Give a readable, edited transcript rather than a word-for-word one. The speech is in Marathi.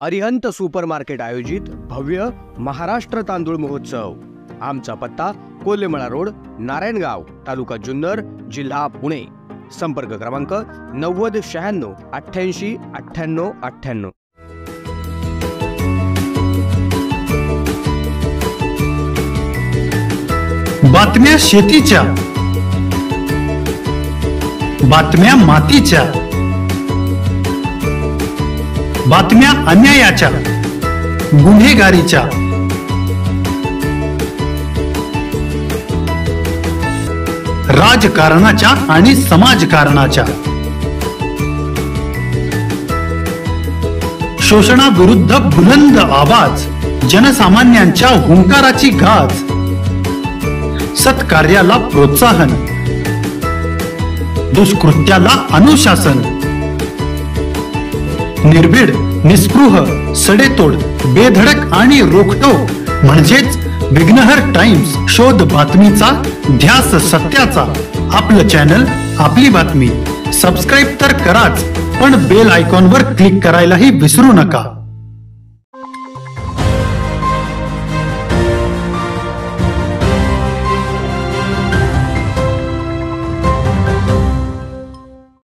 अरिहंत सुपरमार्केट आयोजित भव्य महाराष्ट्र तांदूळ महोत्सव। आमचा पत्ता कोल्हेमळा रोड, नारायणगाव, तालुका जुन्नर, जिल्हा पुणे। संपर्क क्रमांक 90 96 88 98 98। बातम्या शेतीच्या, बातम्या मातीच्या, बातम्या अन्यायाच्या, गुन्हेगारीच्या, राजकारणाच्या आणि समाजकारणाच्या, शोषणाविरुद्ध बुलंद आवाज, जनसामान्यांच्या हुंकाराची गाज, सत्कार्याला प्रोत्साहन, दुष्कृत्याला अनुशासन, निर्भीड, निस्पृह, सडेतोड, बेधडक आणि रोखटोक म्हणजेच विघ्नहर टाइम्स। शोध बातमीचा, ध्यास सत्याचा। आपलं चॅनल, आपली बातमी। सबस्क्राइब तर कराच, पण बेल आयकॉनवर क्लिक करायलाही विसरू नका।